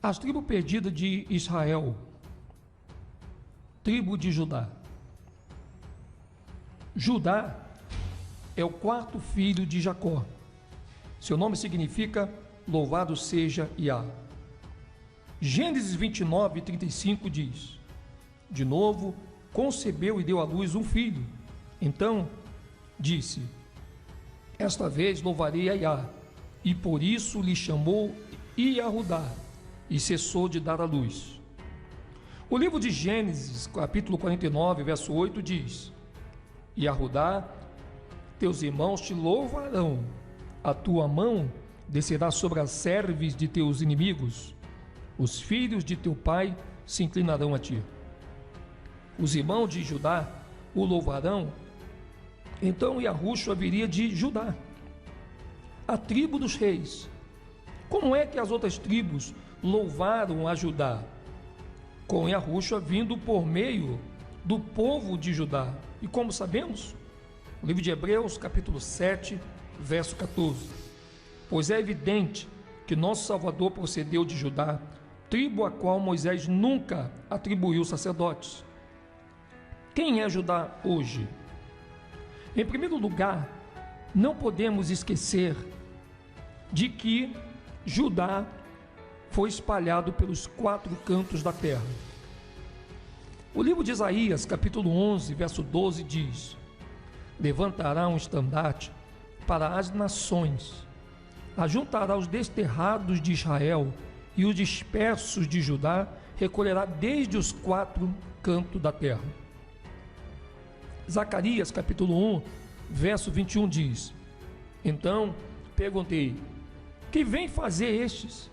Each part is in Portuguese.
As tribos perdidas de Israel, tribo de Judá. Judá é o quarto filho de Jacó. Seu nome significa louvado seja Iá. Gênesis 29, 35 diz: de novo concebeu e deu à luz um filho. Então disse: esta vez louvarei a Iá, e por isso lhe chamou Iahudá, e cessou de dar à luz. O livro de Gênesis, capítulo 49, verso 8 diz: Iahudá, teus irmãos te louvarão, a tua mão descerá sobre as cerviz de teus inimigos, os filhos de teu pai se inclinarão a ti. Os irmãos de Judá o louvarão. Então Yahushua viria de Judá, a tribo dos reis. Como é que as outras tribos louvaram a Judá? Com Yahushua vindo por meio do povo de Judá. E como sabemos? O livro de Hebreus, capítulo 7, verso 14. Pois é evidente que nosso Salvador procedeu de Judá, tribo a qual Moisés nunca atribuiu sacerdotes. Quem é Judá hoje? Em primeiro lugar, não podemos esquecer de que Judá foi espalhado pelos quatro cantos da terra. O livro de Isaías, capítulo 11, verso 12 diz: levantará um estandarte para as nações, ajuntará os desterrados de Israel e os dispersos de Judá recolherá desde os quatro cantos da terra. Zacarias capítulo 1, verso 21 diz: então perguntei: que vem fazer estes?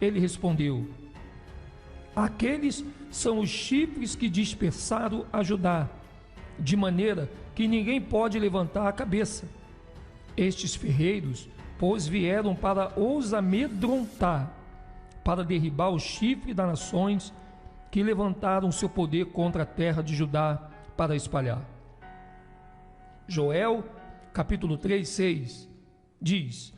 Ele respondeu: aqueles são os chifres que dispersaram a Judá, de maneira que ninguém pode levantar a cabeça. Estes ferreiros, pois, vieram para os amedrontar, para derribar o chifre das nações que levantaram seu poder contra a terra de Judá para espalhar. Joel, capítulo 3, 6, diz: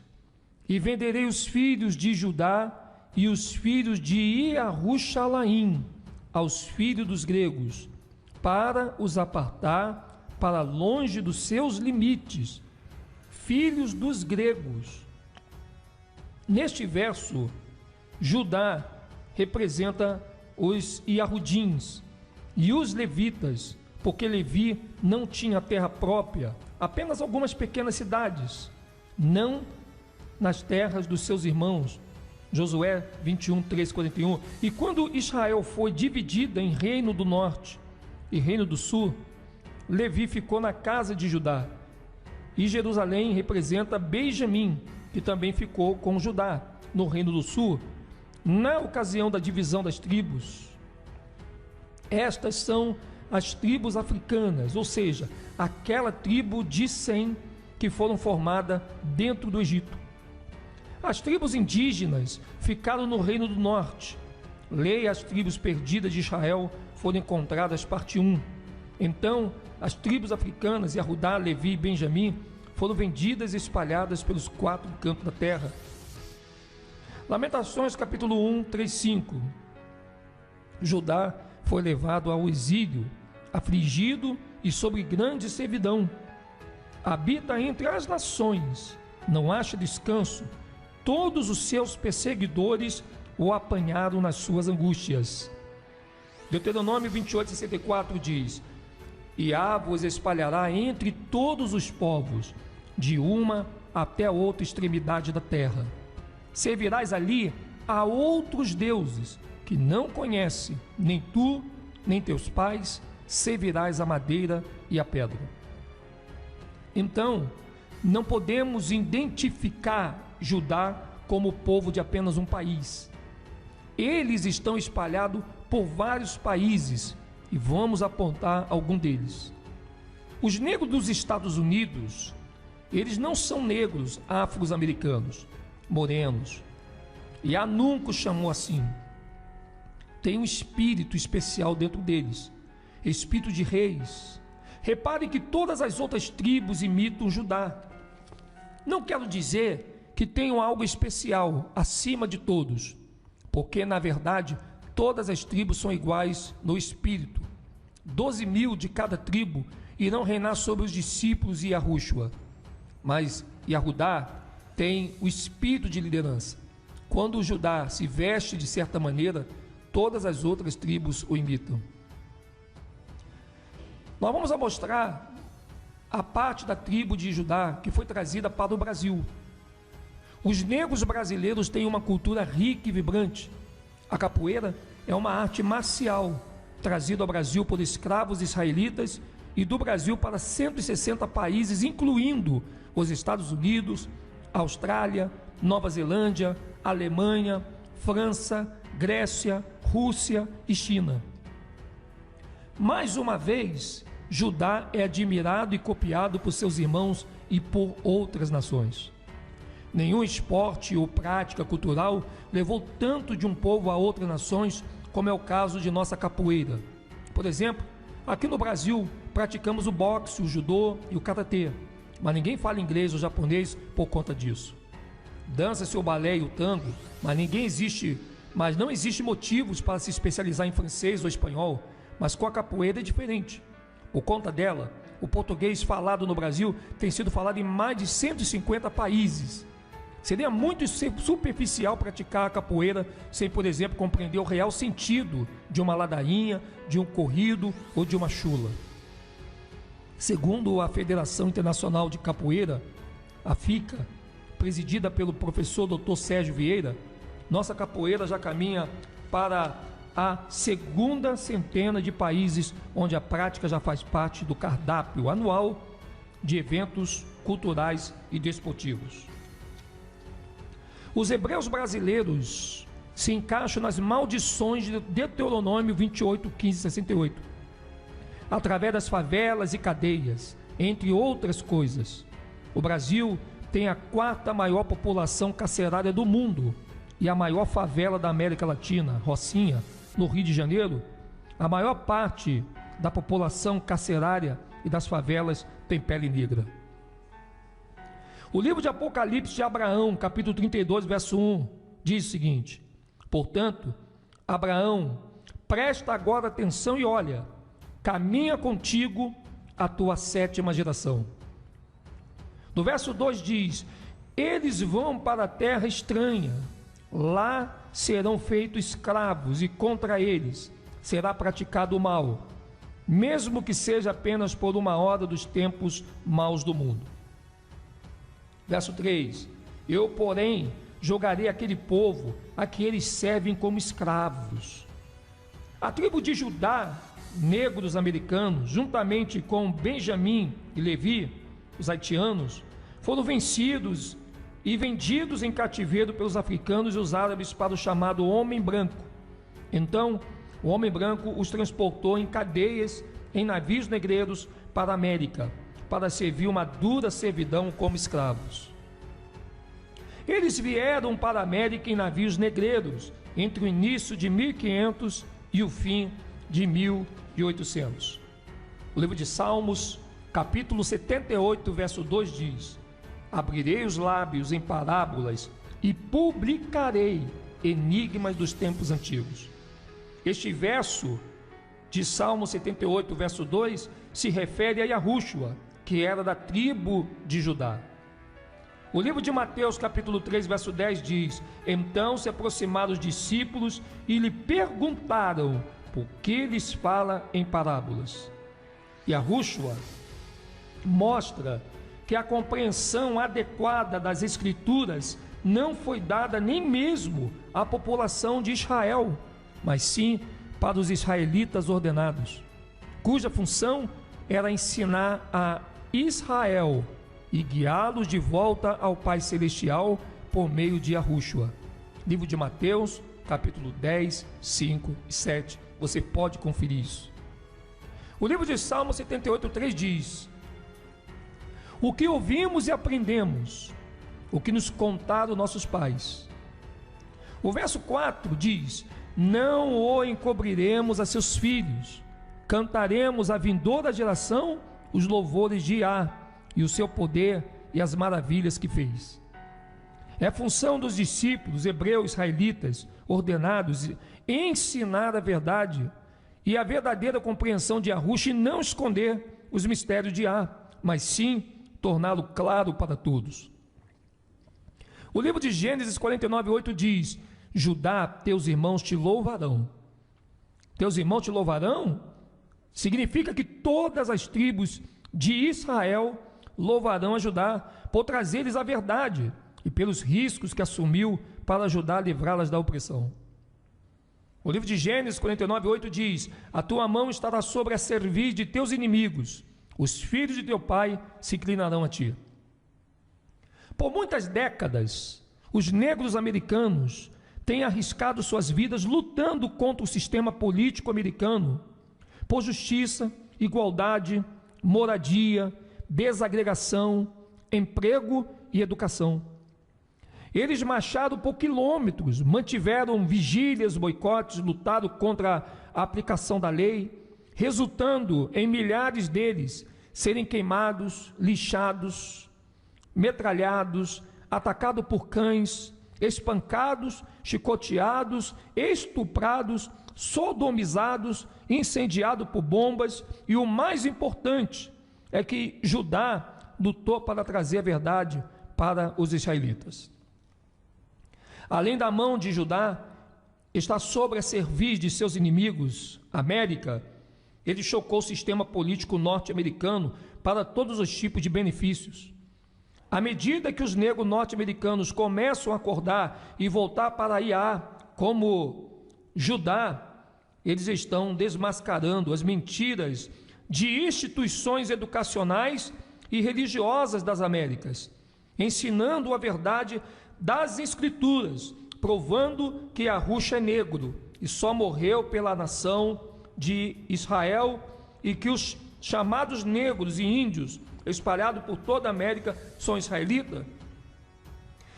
e venderei os filhos de Judá e os filhos de Iarushalayim aos filhos dos gregos, para os apartar para longe dos seus limites, filhos dos gregos. Neste verso, Judá representa os Iahudins e os levitas, porque Levi não tinha terra própria, apenas algumas pequenas cidades, não nas terras dos seus irmãos. Josué 21, 13, 41. E quando Israel foi dividida em reino do norte e reino do sul, Levi ficou na casa de Judá. E Jerusalém representa Benjamim, que também ficou com Judá, no reino do sul, na ocasião da divisão das tribos. Estas são as tribos africanas, ou seja, aquela tribo de Sem que foram formadas dentro do Egito. As tribos indígenas ficaram no reino do norte. Leia as tribos perdidas de Israel foram encontradas, parte 1. Então, as tribos africanas, Yahudá, Levi e Benjamim, foram vendidas e espalhadas pelos quatro cantos da terra. Lamentações, capítulo 1, 3, 5. Judá foi levado ao exílio, afligido e sob grande servidão. Habita entre as nações, não acha descanso. Todos os seus perseguidores o apanharam nas suas angústias. Deuteronômio 28, 64 diz: Iá vos espalhará entre todos os povos, de uma até a outra extremidade da terra. Servirás ali a outros deuses, que não conhece, nem tu, nem teus pais, servirás a madeira e a pedra. Então, não podemos identificar Judá como povo de apenas um país. Eles estão espalhados por vários países e vamos apontar algum deles. Os negros dos Estados Unidos, eles não são negros afro-americanos, morenos. Iá nunca os chamou assim. Tem um espírito especial dentro deles, espírito de reis. Repare que todas as outras tribos imitam Judá. Não quero dizer que tenham algo especial acima de todos, porque, na verdade, todas as tribos são iguais no espírito. 12.000 de cada tribo irão reinar sobre os discípulos de Yahushua. Mas Yahudá tem o espírito de liderança. Quando o Judá se veste de certa maneira, todas as outras tribos o imitam. Nós vamos mostrar a parte da tribo de Judá que foi trazida para o Brasil. Os negros brasileiros têm uma cultura rica e vibrante. A capoeira é uma arte marcial trazida ao Brasil por escravos israelitas e do Brasil para 160 países, incluindo os Estados Unidos, Austrália, Nova Zelândia, Alemanha, França, Grécia, Rússia e China. Mais uma vez, Judá é admirado e copiado por seus irmãos e por outras nações. Nenhum esporte ou prática cultural levou tanto de um povo a outras nações como é o caso de nossa capoeira. Por exemplo, aqui no Brasil praticamos o boxe, o judô e o karatê, mas ninguém fala inglês ou japonês por conta disso. Dança-se o balé e o tango, mas não existe motivos para se especializar em francês ou espanhol, mas com a capoeira é diferente. Por conta dela, o português falado no Brasil tem sido falado em mais de 150 países. Seria muito superficial praticar a capoeira sem, por exemplo, compreender o real sentido de uma ladainha, de um corrido ou de uma chula. Segundo a Federação Internacional de Capoeira, a FICA, presidida pelo professor Dr. Sérgio Vieira, nossa capoeira já caminha para a segunda centena de países onde a prática já faz parte do cardápio anual de eventos culturais e desportivos. Os hebreus brasileiros se encaixam nas maldições de Deuteronômio 28, 15 e 68, através das favelas e cadeias, entre outras coisas. O Brasil tem a quarta maior população carcerária do mundo e a maior favela da América Latina, Rocinha, no Rio de Janeiro. A maior parte da população carcerária e das favelas tem pele negra. O livro de Apocalipse de Abraão, capítulo 32, verso 1, diz o seguinte: portanto, Abraão, presta agora atenção e olha, caminha contigo a tua 7ª geração. No verso 2 diz: eles vão para a terra estranha, lá serão feitos escravos e contra eles será praticado o mal, mesmo que seja apenas por uma hora dos tempos maus do mundo. Verso 3: eu, porém, jogarei aquele povo a que eles servem como escravos. A tribo de Judá, negros americanos, juntamente com Benjamim e Levi, os haitianos, foram vencidos e vendidos em cativeiro pelos africanos e os árabes para o chamado homem branco. Então, o homem branco os transportou em cadeias em navios negreiros para a América, para servir uma dura servidão como escravos. Eles vieram para a América em navios negreiros entre o início de 1500 e o fim de 1800. O livro de Salmos, capítulo 78, verso 2 diz: abrirei os lábios em parábolas e publicarei enigmas dos tempos antigos. Este verso de Salmo 78, verso 2, se refere a Yahushua, que era da tribo de Judá. O livro de Mateus, capítulo 3, verso 10 diz: então se aproximaram os discípulos e lhe perguntaram por que lhes fala em parábolas. Yahushua mostra que a compreensão adequada das Escrituras não foi dada nem mesmo à população de Israel, mas sim para os israelitas ordenados, cuja função era ensinar a Israel e guiá-los de volta ao Pai Celestial por meio de Yahushua. Livro de Mateus, capítulo 10, 5 e 7. Você pode conferir isso. O livro de Salmo 78, 3 diz: o que ouvimos e aprendemos, o que nos contaram nossos pais. O verso 4 diz: não o encobriremos a seus filhos, cantaremos à vindoura geração os louvores de Iá, e o seu poder e as maravilhas que fez. É função dos discípulos hebreus israelitas ordenados ensinar a verdade e a verdadeira compreensão de Yahushua e não esconder os mistérios de Yah, mas sim torná-lo claro para todos. O livro de Gênesis 49:8 diz: Judá, teus irmãos te louvarão. Teus irmãos te louvarão significa que todas as tribos de Israel louvarão a Judá por trazer-lhes a verdade e pelos riscos que assumiu para ajudar a livrá-las da opressão. O livro de Gênesis 49:8 diz: a tua mão estará sobre a cerviz de teus inimigos, os filhos de teu pai se inclinarão a ti. Por muitas décadas, os negros americanos têm arriscado suas vidas lutando contra o sistema político americano por justiça, igualdade, moradia, desagregação, emprego e educação. Eles marcharam por quilômetros, mantiveram vigílias, boicotes, lutaram contra a aplicação da lei, resultando em milhares deles serem queimados, lixados, metralhados, atacados por cães, espancados, chicoteados, estuprados, sodomizados, incendiados por bombas. E o mais importante é que Judá lutou para trazer a verdade para os israelitas. Além da mão de Judá está sobre a cerviz de seus inimigos, América, ele chocou o sistema político norte-americano para todos os tipos de benefícios. À medida que os negros norte-americanos começam a acordar e voltar para Iá, como Judá, eles estão desmascarando as mentiras de instituições educacionais e religiosas das Américas, ensinando a verdade das Escrituras, provando que Yahushua é negro e só morreu pela nação de Israel, e que os chamados negros e índios espalhados por toda a América são israelitas,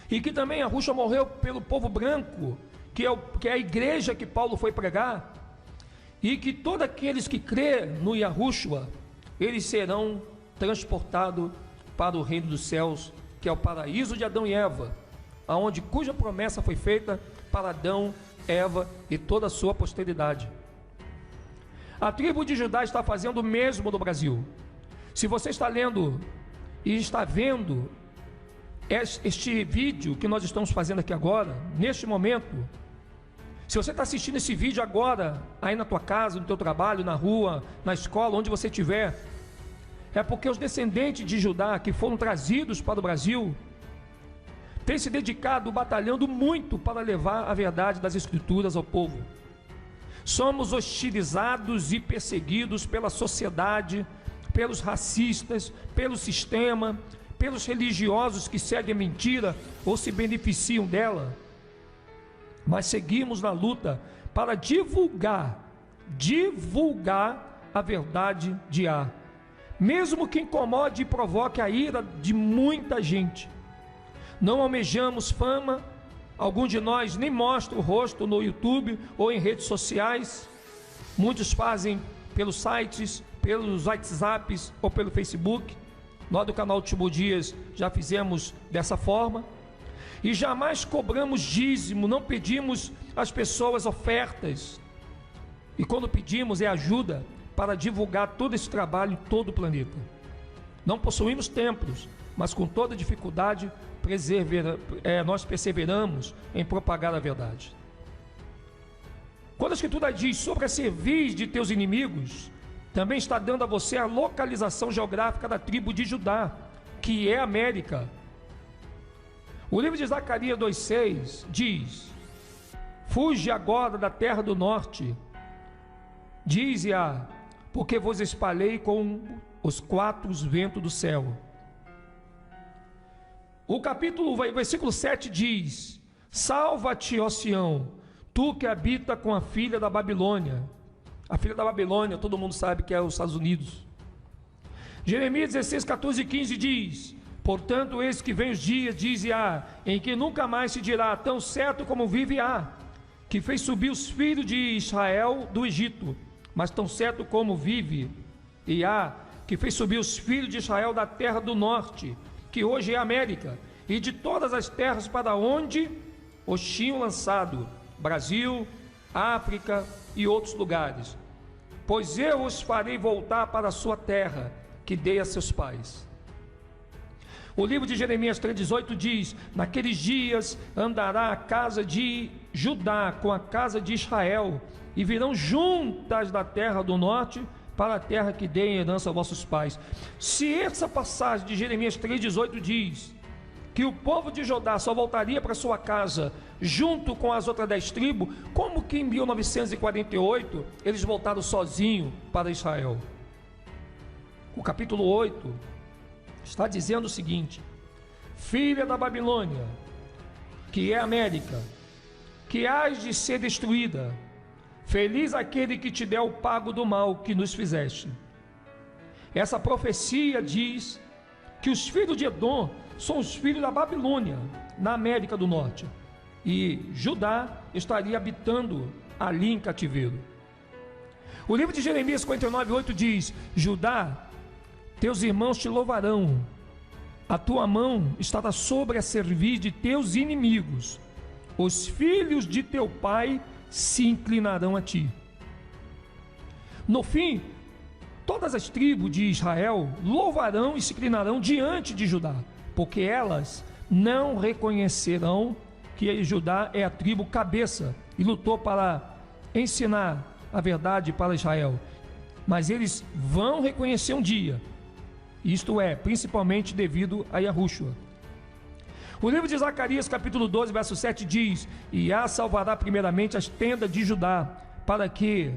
e que também Yahushua morreu pelo povo branco, que é a igreja que Paulo foi pregar, e que todos aqueles que crê no Yahushua, eles serão transportados para o reino dos céus, que é o paraíso de Adão e Eva, cuja promessa foi feita para Adão, Eva e toda a sua posteridade. A tribo de Judá está fazendo o mesmo no Brasil. Se você está lendo e está vendo este vídeo que nós estamos fazendo aqui agora, neste momento, se você está assistindo esse vídeo agora, aí na tua casa, no teu trabalho, na rua, na escola, onde você estiver, é porque os descendentes de Judá que foram trazidos para o Brasil têm se dedicado, batalhando muito para levar a verdade das Escrituras ao povo. Somos hostilizados e perseguidos pela sociedade, pelos racistas, pelo sistema, pelos religiosos que seguem a mentira ou se beneficiam dela. Mas seguimos na luta para divulgar a verdade de Yah, mesmo que incomode e provoque a ira de muita gente. Não almejamos fama, algum de nós nem mostra o rosto no YouTube ou em redes sociais. Muitos fazem pelos sites, pelos WhatsApps ou pelo Facebook. Nós do canal Último Dias já fizemos dessa forma. E jamais cobramos dízimo, não pedimos às pessoas ofertas. E quando pedimos é ajuda para divulgar todo esse trabalho em todo o planeta. Não possuímos templos, mas com toda dificuldade nós perseveramos em propagar a verdade. Quando a Escritura diz sobre a cerviz de teus inimigos, também está dando a você a localização geográfica da tribo de Judá, que é a América. O livro de Zacarias 2,6 diz: fuge agora da terra do norte, diz-a, porque vos espalhei com os quatro ventos do céu. O versículo 7 diz: salva-te, ó Sião, tu que habita com a filha da Babilônia. A filha da Babilônia, todo mundo sabe que é os Estados Unidos. Jeremias 16, 14 e 15 diz: portanto, eis que vem os dias, diz Yah, em que nunca mais se dirá, tão certo como vive Yah, que fez subir os filhos de Israel do Egito, mas tão certo como vive Yah, que fez subir os filhos de Israel da terra do norte, que hoje é a América, e de todas as terras para onde os tinham lançado, Brasil, África e outros lugares, pois eu os farei voltar para a sua terra, que dei a seus pais. O livro de Jeremias 3,18 diz: naqueles dias andará a casa de Judá com a casa de Israel, e virão juntas da terra do norte para a terra que dei em herança a vossos pais. Se essa passagem de Jeremias 3,18 diz que o povo de Judá só voltaria para sua casa junto com as outras 10 tribos, como que em 1948 eles voltaram sozinhos para Israel? O capítulo 8 está dizendo o seguinte: filha da Babilônia, que é América, que hás de ser destruída, feliz aquele que te der o pago do mal que nos fizeste. Essa profecia diz que os filhos de Edom são os filhos da Babilônia, na América do Norte, e Judá estaria habitando ali em cativeiro. O livro de Jeremias 49,8 diz: Judá, teus irmãos te louvarão, a tua mão estará sobre a cerviz de teus inimigos, os filhos de teu pai se inclinarão a ti. No fim, todas as tribos de Israel louvarão e se inclinarão diante de Judá, porque elas não reconhecerão que Judá é a tribo cabeça e lutou para ensinar a verdade para Israel, mas eles vão reconhecer um dia, isto é, principalmente devido a Yahushua. O livro de Zacarias capítulo 12, verso 7 diz: Iá salvará primeiramente as tendas de Judá, para que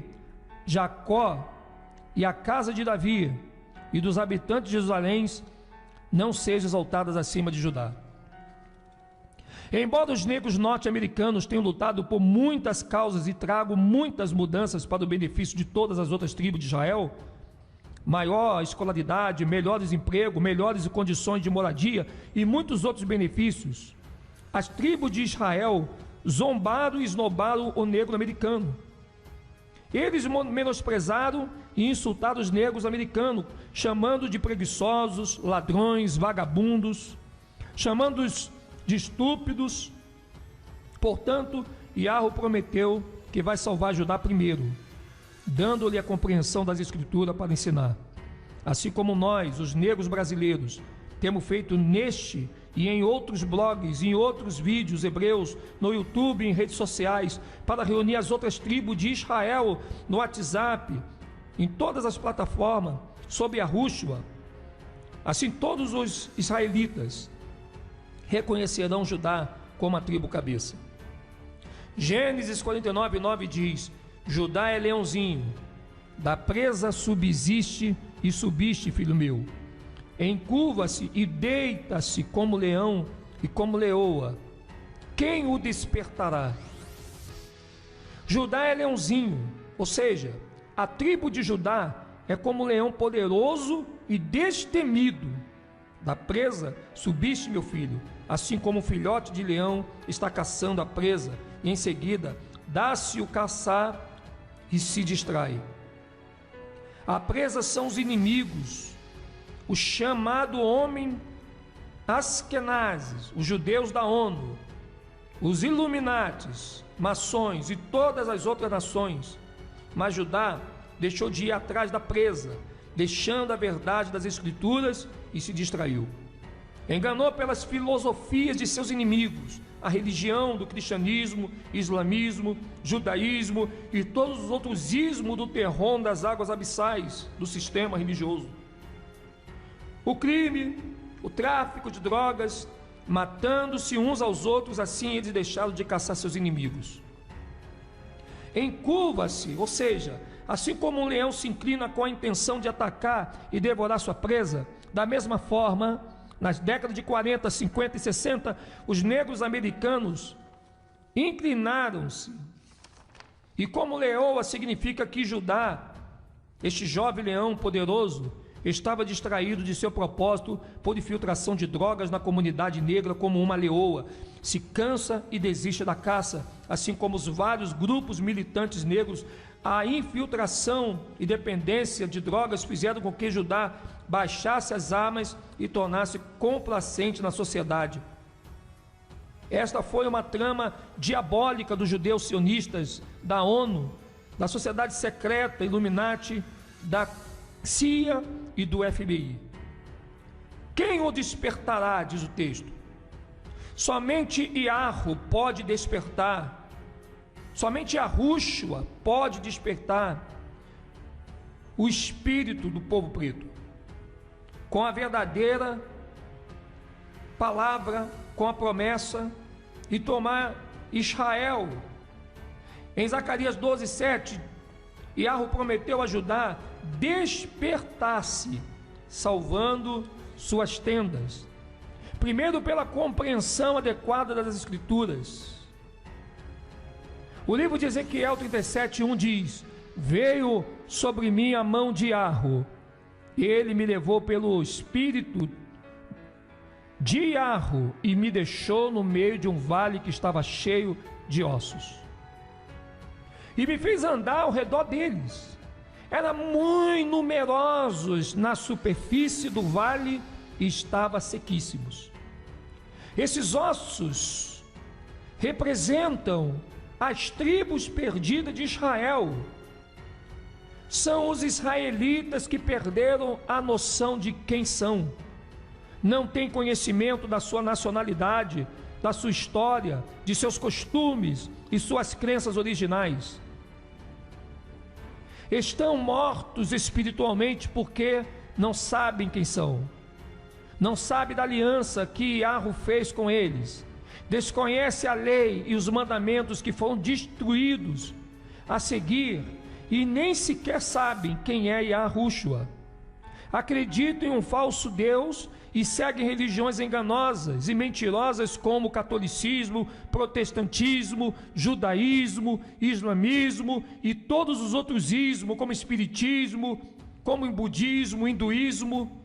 Jacó e a casa de Davi e dos habitantes de Jerusalém não sejam exaltadas acima de Judá. Embora os negros norte-americanos tenham lutado por muitas causas e tragam muitas mudanças para o benefício de todas as outras tribos de Israel, maior escolaridade, melhores empregos, melhores condições de moradia e muitos outros benefícios, as tribos de Israel zombaram e esnobaram o negro americano. Eles menosprezaram e insultaram os negros americanos, chamando de preguiçosos, ladrões, vagabundos, chamando-os de estúpidos. Portanto, Yahweh prometeu que vai salvar Judá primeiro, dando-lhe a compreensão das escrituras para ensinar. Assim como nós, os negros brasileiros, temos feito neste e em outros blogs, em outros vídeos hebreus, no YouTube, em redes sociais, para reunir as outras tribos de Israel no WhatsApp, em todas as plataformas, sob Yahushua. Assim todos os israelitas reconhecerão Judá como a tribo cabeça. Gênesis 49:9 diz: Judá é leãozinho, da presa subsiste e subiste, filho meu. Encurva-se e deita-se como leão e como leoa. Quem o despertará? Judá é leãozinho, ou seja, a tribo de Judá é como leão poderoso e destemido. Da presa subiste, meu filho, assim como o filhote de leão está caçando a presa, e em seguida dá-se o caçar e se distrai. A presa são os inimigos, o chamado homem Askenazes, os judeus da ONU, os Illuminatis, maçons e todas as outras nações. Mas Judá deixou de ir atrás da presa, deixando a verdade das escrituras e se distraiu. Enganou pelas filosofias de seus inimigos, a religião do cristianismo, islamismo, judaísmo e todos os outros ismos do terror das águas abissais do sistema religioso. O crime, o tráfico de drogas, matando-se uns aos outros, assim eles deixaram de caçar seus inimigos. Encurva-se, ou seja, assim como um leão se inclina com a intenção de atacar e devorar sua presa, da mesma forma, nas décadas de 40, 50 e 60, os negros americanos inclinaram-se. E como leoa significa que Judá, este jovem leão poderoso, estava distraído de seu propósito por infiltração de drogas na comunidade negra, como uma leoa se cansa e desiste da caça, assim como os vários grupos militantes negros. A infiltração e dependência de drogas fizeram com que Judá baixasse as armas e tornasse complacente na sociedade, Esta foi uma trama diabólica dos judeus sionistas, da ONU, da Sociedade Secreta Illuminati, da CIA e do FBI. Quem o despertará, diz o texto? Somente Iarro pode despertar, somente Yahushua pode despertar o espírito do povo preto, com a verdadeira palavra, com a promessa, e tomar Israel. Em Zacarias 12:7, Iarro prometeu ajudar despertar-se, salvando suas tendas. Primeiro, pela compreensão adequada das Escrituras. O livro de Ezequiel 37:1 diz: veio sobre mim a mão de Iarro, ele me levou pelo espírito de Iarro e me deixou no meio de um vale que estava cheio de ossos, e me fez andar ao redor deles. Eram muito numerosos na superfície do vale e estavam sequíssimos. Esses ossos representam as tribos perdidas de Israel. São os israelitas que perderam a noção de quem são. Não têm conhecimento da sua nacionalidade, da sua história, de seus costumes e suas crenças originais. Estão mortos espiritualmente porque não sabem quem são. Não sabem da aliança que Iarro fez com eles. Desconhece a lei e os mandamentos que foram destruídos a seguir, e nem sequer sabem quem é Yahushua. Acreditam em um falso Deus e seguem religiões enganosas e mentirosas como o catolicismo, protestantismo, judaísmo, islamismo e todos os outros ismos, como espiritismo, como o budismo, hinduísmo.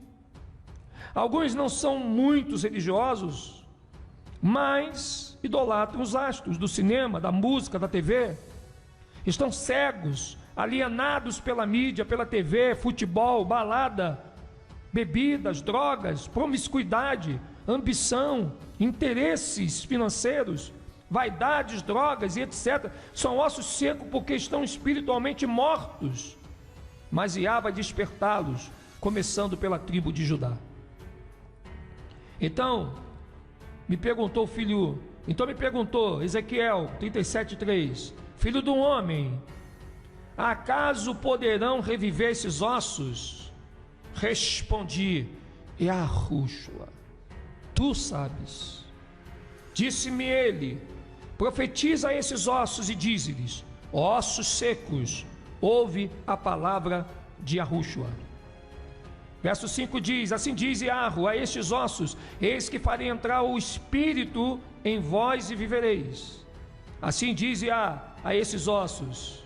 Alguns não são muitos religiosos, mas idolatram os astros do cinema, da música, da TV. Estão cegos, alienados pela mídia, pela TV, futebol, balada, bebidas, drogas, promiscuidade, ambição, interesses financeiros, vaidades, drogas e etc. São ossos secos porque estão espiritualmente mortos. Mas Iá vai despertá-los, começando pela tribo de Judá. Então me perguntou Ezequiel 37:3, filho do homem, acaso poderão reviver esses ossos? Respondi: Yahushua, tu sabes. Disse-me ele: profetiza a esses ossos e dize-lhes: ossos secos, ouve a palavra de Yahushua. Verso 5 diz: assim diz Iarro a estes ossos: eis que farei entrar o espírito em vós e vivereis. Assim diz Iá a esses ossos: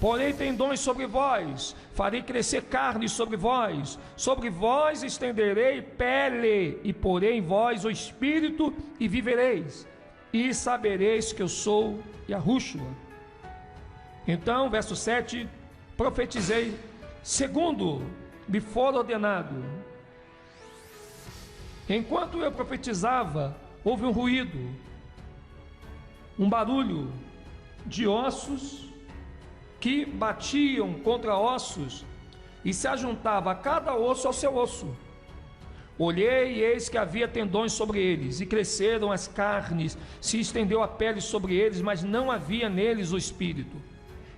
porei tendões sobre vós, farei crescer carne sobre vós estenderei pele, e porei em vós o espírito e vivereis, e sabereis que eu sou Yahushua. Então, verso 7, profetizei, segundo me for ordenado. Enquanto eu profetizava, houve um ruído, um barulho de ossos que batiam contra ossos e se ajuntava a cada osso ao seu osso. Olhei e eis que havia tendões sobre eles, e cresceram as carnes, se estendeu a pele sobre eles, mas não havia neles o espírito.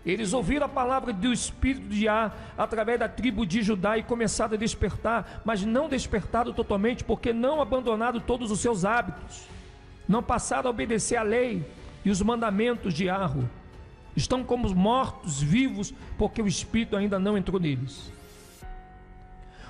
Eles ouviram a palavra do espírito de Iá através da tribo de Judá e começaram a despertar, mas não despertaram totalmente, porque não abandonaram todos os seus hábitos, não passaram a obedecer a lei e os mandamentos de Iarro. Estão como mortos vivos, porque o espírito ainda não entrou neles.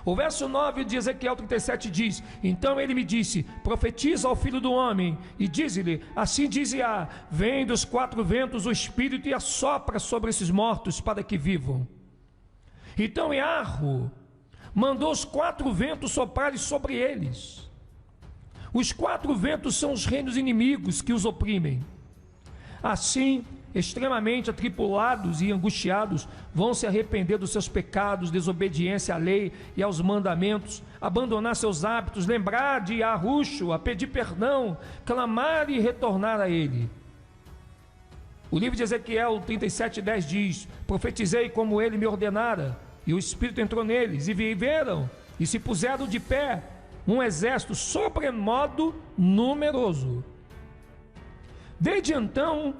O verso 9 de Ezequiel 37 diz: então ele me disse, profetiza ao filho do homem, e diz-lhe, assim diz Iá, vem dos quatro ventos o espírito e assopra sobre esses mortos para que vivam. Então Iarro mandou os quatro ventos soprarem sobre eles. Os quatro ventos são os reinos inimigos que os oprimem. Assim extremamente atribulados e angustiados, vão se arrepender dos seus pecados, desobediência à lei e aos mandamentos, abandonar seus hábitos, lembrar de Yahushua, pedir perdão, clamar e retornar a ele. O livro de Ezequiel 37:10 diz: profetizei como ele me ordenara, e o Espírito entrou neles, e viveram, e se puseram de pé, um exército sobremodo numeroso. Desde então,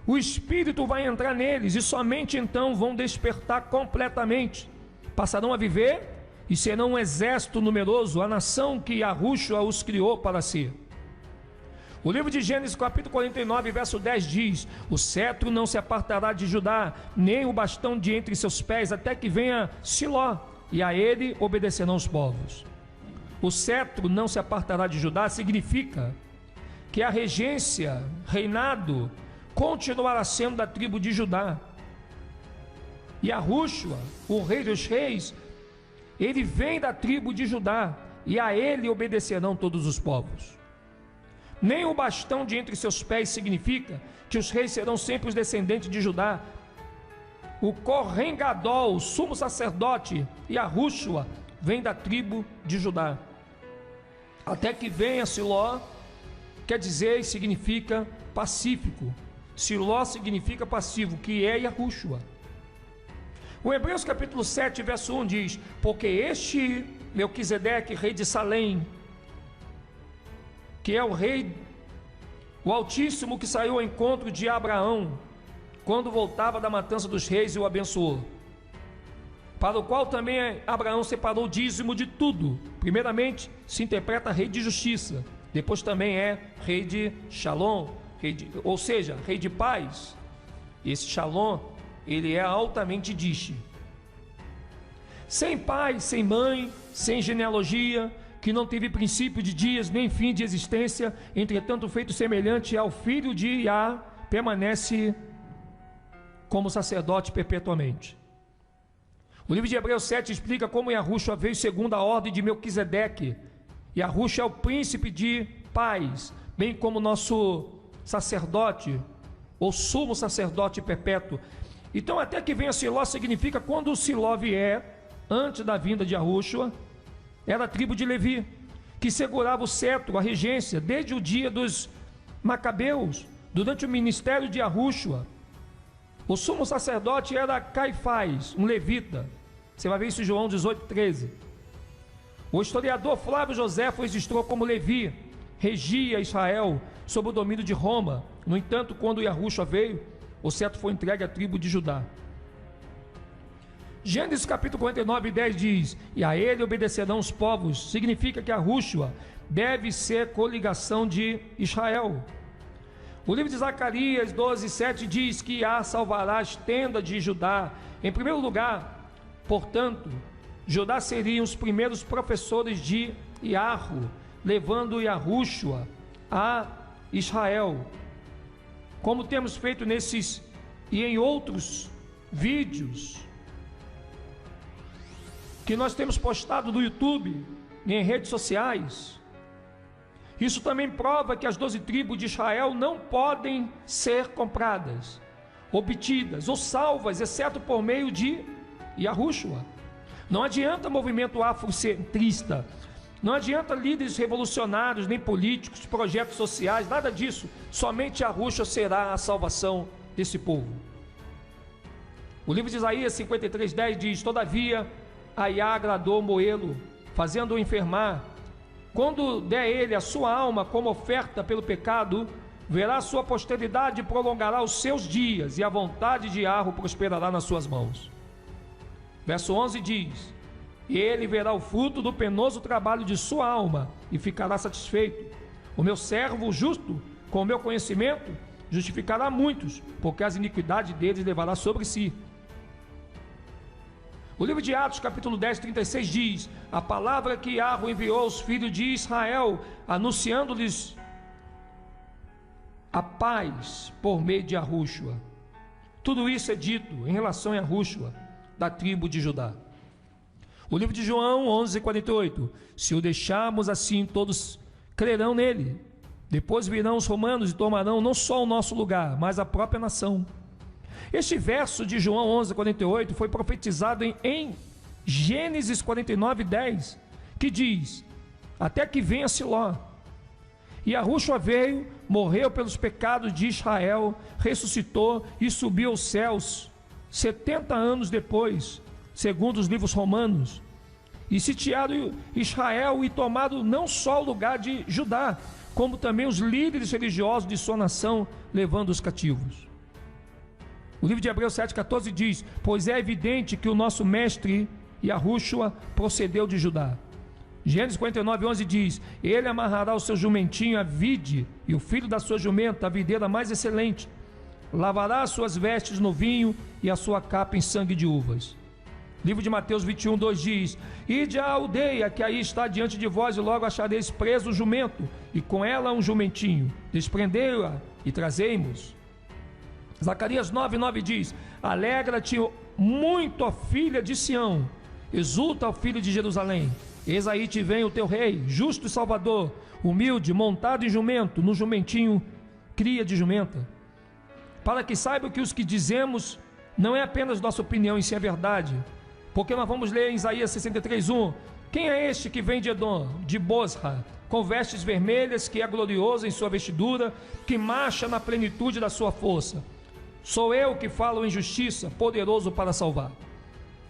o Espírito vai entrar neles, e somente então vão despertar completamente. Passarão a viver, e serão um exército numeroso, a nação que Yahushua os criou para si. O livro de Gênesis capítulo 49, verso 10 diz: o cetro não se apartará de Judá, nem o bastão de entre seus pés, até que venha Siló, e a ele obedecerão os povos. O cetro não se apartará de Judá significa que a regência, reinado, continuará sendo da tribo de Judá. E Yahushua, o rei dos reis, ele vem da tribo de Judá, e a ele obedecerão todos os povos. Nem o bastão de entre seus pés significa que os reis serão sempre os descendentes de Judá. O Kohen Gadol, o sumo sacerdote, e Yahushua vem da tribo de Judá. Até que venha Siló, quer dizer e significa pacífico. Siló significa passivo, que é Yahushua. O Hebreus capítulo 7, verso 1 diz: porque este Melquisedeque, rei de Salém, que é o rei, o Altíssimo, que saiu ao encontro de Abraão, quando voltava da matança dos reis, e o abençoou, para o qual também Abraão separou o dízimo de tudo. Primeiramente se interpreta rei de justiça, depois também é rei de Shalom, ou seja, rei de paz. Esse Shalom, ele é altamente diche. Sem pai, sem mãe, sem genealogia, que não teve princípio de dias, nem fim de existência, entretanto feito semelhante ao filho de Iá, permanece como sacerdote perpetuamente. O livro de Hebreus 7 explica como Yahushua veio segundo a ordem de Melquisedeque. Yahushua é o príncipe de paz, bem como nosso sacerdote, ou sumo sacerdote perpétuo. Então, até que venha Siló significa quando o Siló vier, antes da vinda de Yahushua, era a tribo de Levi, que segurava o cetro, a regência, desde o dia dos Macabeus, durante o ministério de Yahushua. O sumo sacerdote era Caifás, um levita. Você vai ver isso em João 18:13. O historiador Flávio Joséfo registrou como Levi regia Israel sob o domínio de Roma. No entanto, quando Yahushua veio, o cetro foi entregue à tribo de Judá. Gênesis capítulo 49:10 diz: e a ele obedecerão os povos. Significa que Yahushua deve ser coligação de Israel. O livro de Zacarias 12:7 diz que salvará as tendas de Judá. Em primeiro lugar, portanto, Judá seriam os primeiros professores de Yahu, levando Yahushua a Israel. Como temos feito nesses e em outros vídeos que nós temos postado no YouTube e em redes sociais. Isso também prova que as 12 tribos de Israel não podem ser compradas, obtidas ou salvas, exceto por meio de Yahushua. Não adianta movimento afrocentrista, não adianta líderes revolucionários, nem políticos, projetos sociais, nada disso. Somente Yahushua será a salvação desse povo. O livro de Isaías 53:10 diz: todavia a Iá agradou moê-lo, fazendo-o enfermar. Quando der ele a sua alma como oferta pelo pecado, verá a sua posteridade e prolongará os seus dias, e a vontade de Yahu prosperará nas suas mãos. Verso 11 diz: e ele verá o fruto do penoso trabalho de sua alma, e ficará satisfeito. O meu servo justo, com o meu conhecimento, justificará muitos, porque as iniquidades deles levará sobre si. O livro de Atos, capítulo 10:36 diz: a palavra que Yahu enviou aos filhos de Israel, anunciando-lhes a paz por meio de Yahushua. Tudo isso é dito em relação a Yahushua, da tribo de Judá. O livro de João 11:48: se o deixarmos assim, todos crerão nele, Depois virão os romanos e tomarão não só o nosso lugar, mas a própria nação. Este verso de João 11:48 foi profetizado em Gênesis 49:10, que diz: até que venha Siló. E Yahushua veio, morreu pelos pecados de Israel, ressuscitou e subiu aos céus 70 anos depois, segundo os livros romanos, e sitiado Israel e tomado não só o lugar de Judá, como também os líderes religiosos de sua nação, levando os cativos. O livro de Hebreus 7,14 diz: pois é evidente que o nosso mestre Yahushua procedeu de Judá. Gênesis 49:11 diz: ele amarrará o seu jumentinho à vide, e o filho da sua jumenta à videira mais excelente. Lavará as suas vestes no vinho e a sua capa em sangue de uvas. Livro de Mateus 21:2 diz: ide à aldeia que aí está diante de vós, e logo achareis preso o jumento, e com ela um jumentinho. Desprendei-a e trazei-mos. Zacarias 9:9 diz: alegra-te muito, ó filha de Sião, exulta, ó filho de Jerusalém. Eis aí te vem o teu rei, justo e salvador, humilde, montado em jumento, no jumentinho, cria de jumenta. Para que saiba que os que dizemos não é apenas nossa opinião, e sim a verdade. Porque nós vamos ler em Isaías 63:1: quem é este que vem de Edom, de Bosra, com vestes vermelhas, que é glorioso em sua vestidura, que marcha na plenitude da sua força? Sou eu que falo em justiça, poderoso para salvar.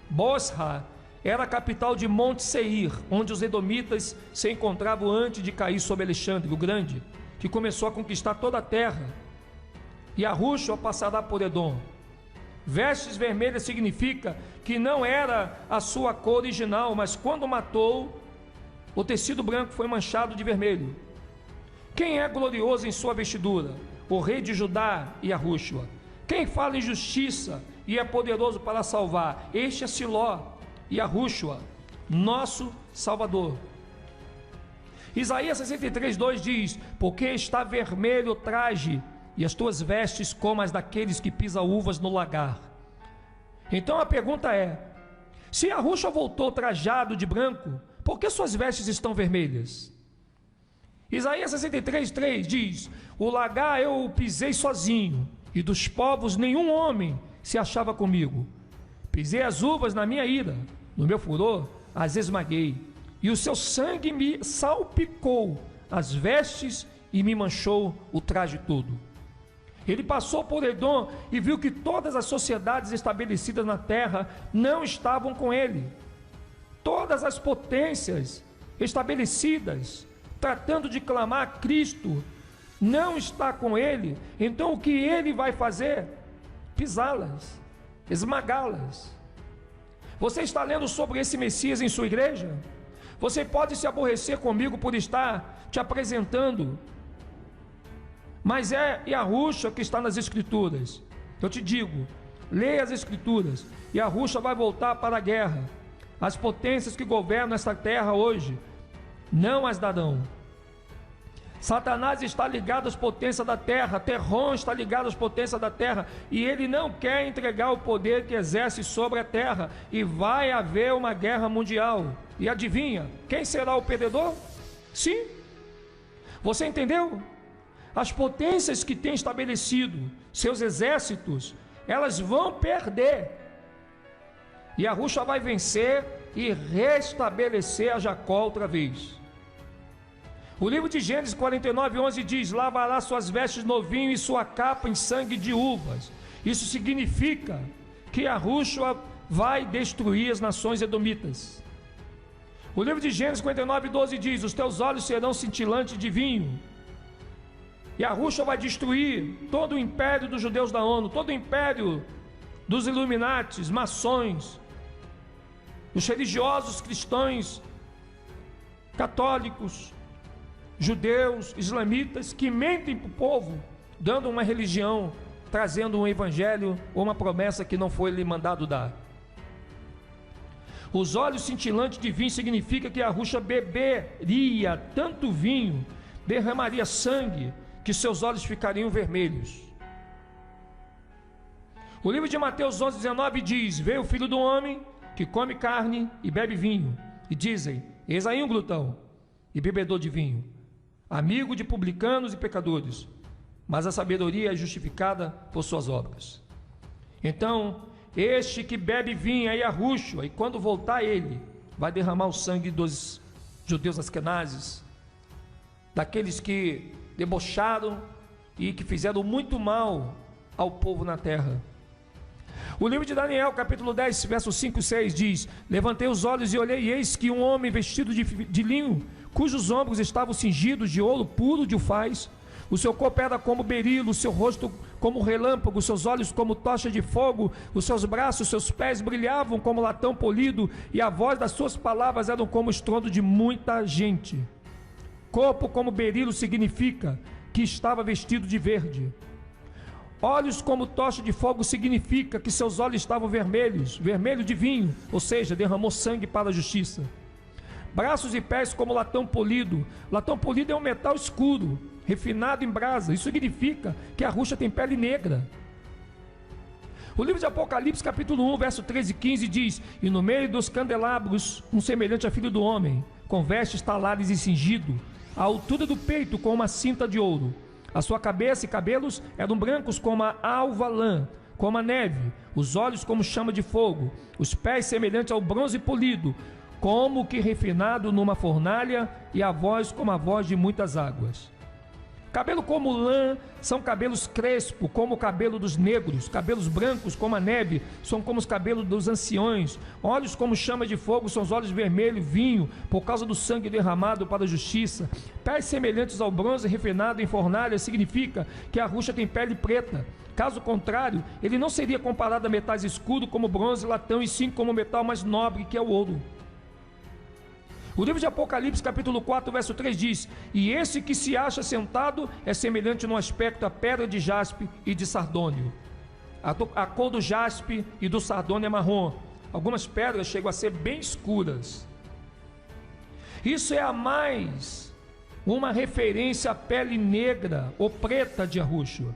Bosra era a capital de Monte Seir, onde os edomitas se encontravam antes de cair sobre Alexandre o Grande, que começou a conquistar toda a terra. E Yahushua passará por Edom. Vestes vermelhas significa que não era a sua cor original, mas quando matou, o tecido branco foi manchado de vermelho. Quem é glorioso em sua vestidura? O rei de Judá, Yahushua. Quem fala em justiça e é poderoso para salvar? Este é Siló, Yahushua, nosso Salvador. Isaías 63:2 diz: porque está vermelho o traje, e as tuas vestes como as daqueles que pisam uvas no lagar. Então a pergunta é: se Yahushua voltou trajado de branco, por que suas vestes estão vermelhas? Isaías 63:3 diz: o lagar eu o pisei sozinho, e dos povos nenhum homem se achava comigo. Pisei as uvas na minha ira, no meu furor as esmaguei, e o seu sangue me salpicou as vestes e me manchou o traje todo. Ele passou por Edom e viu que todas as sociedades estabelecidas na terra não estavam com ele. Todas as potências estabelecidas, tratando de clamar a Cristo, não está com ele. Então o que ele vai fazer? Pisá-las, esmagá-las. Você está lendo sobre esse Messias em sua igreja? Você pode se aborrecer comigo por estar te apresentando, mas é Yahushua que está nas Escrituras. Eu te digo, leia as Escrituras. Yahushua vai voltar para a guerra. As potências que governam esta terra hoje não as darão. Satanás está ligado às potências da terra, Terron está ligado às potências da terra, e ele não quer entregar o poder que exerce sobre a terra, e vai haver uma guerra mundial. E adivinha, quem será o perdedor? Sim, você entendeu? As potências que têm estabelecido seus exércitos, elas vão perder, e Yahushua vai vencer e restabelecer a Jacó outra vez. O livro de Gênesis 49:11 diz: lavará suas vestes no vinho e sua capa em sangue de uvas. Isso significa que Yahushua vai destruir as nações edomitas. O livro de Gênesis 49:12 diz: os teus olhos serão cintilantes de vinho. Yahushua vai destruir todo o império dos judeus da ONU, todo o império dos Illuminatis, maçons, os religiosos cristãos, católicos, judeus, islamitas, que mentem para o povo, dando uma religião, trazendo um evangelho ou uma promessa que não foi lhe mandado dar. Os olhos cintilantes de vinho significa que Yahushua beberia tanto vinho, derramaria sangue, que seus olhos ficariam vermelhos. O livro de Mateus 11:19 diz: veio o filho do homem que come carne e bebe vinho, e dizem: eis aí um glutão e bebedor de vinho, amigo de publicanos e pecadores, mas a sabedoria é justificada por suas obras. Então, este que bebe vinho é Yahushua, e quando voltar ele, vai derramar o sangue dos judeus askenazes, daqueles que debocharam e que fizeram muito mal ao povo na terra. O livro de Daniel, capítulo 10, versos 5 e 6 diz: levantei os olhos e olhei, e eis que um homem vestido de linho, cujos ombros estavam cingidos de ouro puro de ufaz, o seu corpo era como berilo, o seu rosto como relâmpago, os seus olhos como tocha de fogo, os seus braços, os seus pés brilhavam como latão polido, e a voz das suas palavras eram como o estrondo de muita gente. Corpo como berilo significa que estava vestido de verde. Olhos como tocha de fogo significa que seus olhos estavam vermelhos, vermelho de vinho, ou seja, derramou sangue para a justiça. Braços e pés como latão polido. Latão polido é um metal escuro, refinado em brasa. Isso significa que a Yahushua tem pele negra. O livro de Apocalipse, capítulo 1, verso 13 e 15 diz: e no meio dos candelabros, um semelhante a filho do homem, com vestes talares e cingido, à altura do peito com uma cinta de ouro. A sua cabeça e cabelos eram brancos como a alva lã, como a neve, os olhos como chama de fogo, os pés semelhantes ao bronze polido, como que refinado numa fornalha, e a voz como a voz de muitas águas. Cabelo como lã são cabelos crespos, como o cabelo dos negros. Cabelos brancos como a neve são como os cabelos dos anciões. Olhos como chama de fogo são os olhos vermelhos, vinho, por causa do sangue derramado para a justiça. Pés semelhantes ao bronze refinado em fornalha significa que a Yahushua tem pele preta. Caso contrário, ele não seria comparado a metais escuros como bronze e latão, e sim como o metal mais nobre, que é o ouro. O livro de Apocalipse, capítulo 4, verso 3 diz: e esse que se acha sentado é semelhante no aspecto à pedra de jaspe e de sardônio. A cor do jaspe e do sardônio é marrom. Algumas pedras chegam a ser bem escuras. Isso é a mais uma referência à pele negra ou preta de Yahushua.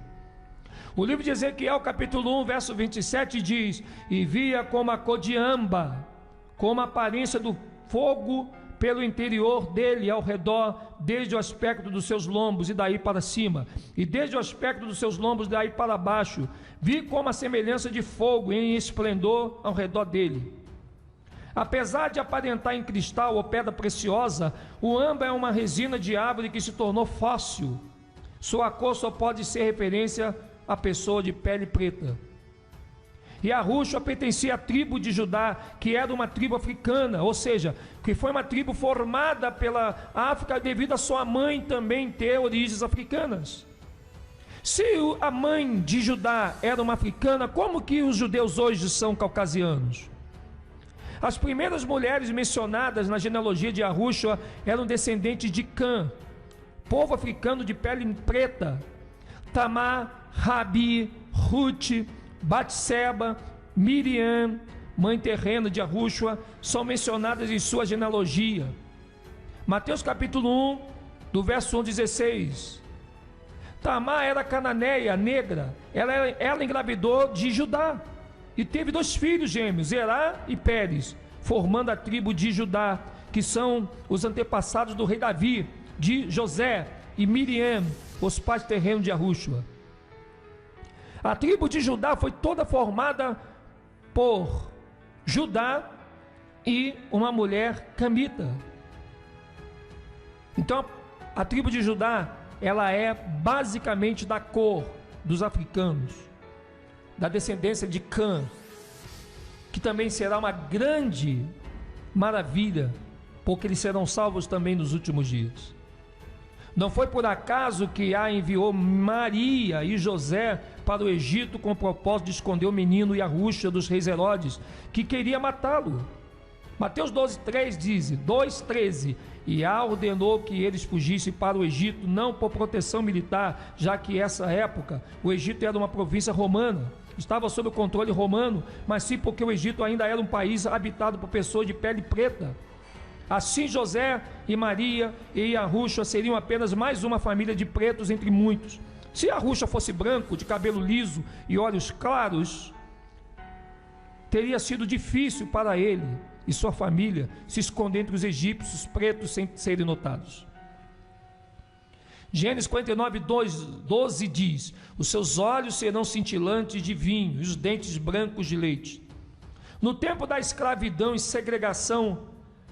O livro de Ezequiel, capítulo 1, verso 27 diz: e via como a cor de âmbar, como a aparência do fogo pelo interior dele ao redor, desde o aspecto dos seus lombos e daí para cima, e desde o aspecto dos seus lombos daí para baixo, vi como a semelhança de fogo em esplendor ao redor dele. Apesar de aparentar em cristal ou pedra preciosa, o âmbar é uma resina de árvore que se tornou fóssil. Sua cor só pode ser referência à pessoa de pele preta. E Yahushua pertencia à tribo de Judá, que era uma tribo africana, ou seja, que foi uma tribo formada pela África devido a sua mãe também ter origens africanas. Se a mãe de Judá era uma africana, como que os judeus hoje são caucasianos? As primeiras mulheres mencionadas na genealogia de Yahushua eram descendentes de Cã, povo africano de pele preta. Tamar, Rabi, Ruth, Batseba, Miriam, mãe terrena de Yahushua, são mencionadas em sua genealogia. Mateus capítulo 1, do verso 1, 16. Tamar era cananeia, negra. Ela engravidou de Judá e teve 2 filhos gêmeos, Zerá e Pérez, formando a tribo de Judá, que são os antepassados do rei Davi, de José e Miriam, os pais terrenos de Yahushua. A tribo de Judá foi toda formada por Judá e uma mulher camita. Então a tribo de Judá, ela é basicamente da cor dos africanos, da descendência de Cã, que também será uma grande maravilha, porque eles serão salvos também nos últimos dias. Não foi por acaso que enviou Maria e José para o Egito com o propósito de esconder o menino Yahushua dos reis Herodes, que queria matá-lo. Mateus 12:3 diz, 2:13, e ordenou que eles fugissem para o Egito, não por proteção militar, já que essa época o Egito era uma província romana, estava sob o controle romano, mas sim porque o Egito ainda era um país habitado por pessoas de pele preta. Assim José e Maria e Yahushua seriam apenas mais uma família de pretos entre muitos. Se Yahushua fosse branco, de cabelo liso e olhos claros, teria sido difícil para ele e sua família se esconder entre os egípcios pretos sem serem notados. Gênesis 49, 12 diz: os seus olhos serão cintilantes de vinho e os dentes brancos de leite. No tempo da escravidão e segregação,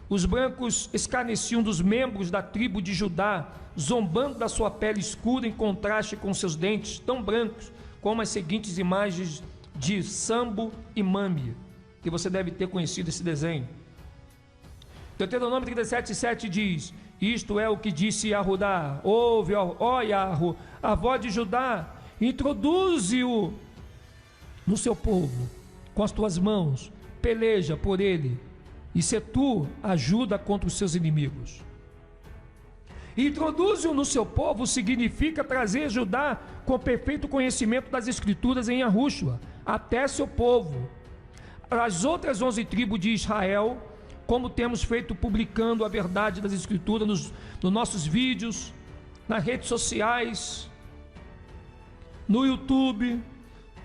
os brancos escarneciam dos membros da tribo de Judá, zombando da sua pele escura em contraste com seus dentes tão brancos como as seguintes imagens de Sambo e Mâmia, que você deve ter conhecido esse desenho. Deuteronômio 37:7 diz: isto é o que disse Yahudá: ouve, ó Yahô, a voz de Judá, introduze-o no seu povo com as tuas mãos, peleja por ele, e se tu ajuda contra os seus inimigos. Introduze-o no seu povo significa trazer Judá com perfeito conhecimento das escrituras em Yahushua, até seu povo. As outras 11 tribos de Israel, como temos feito publicando a verdade das escrituras nos nossos vídeos, nas redes sociais, no YouTube,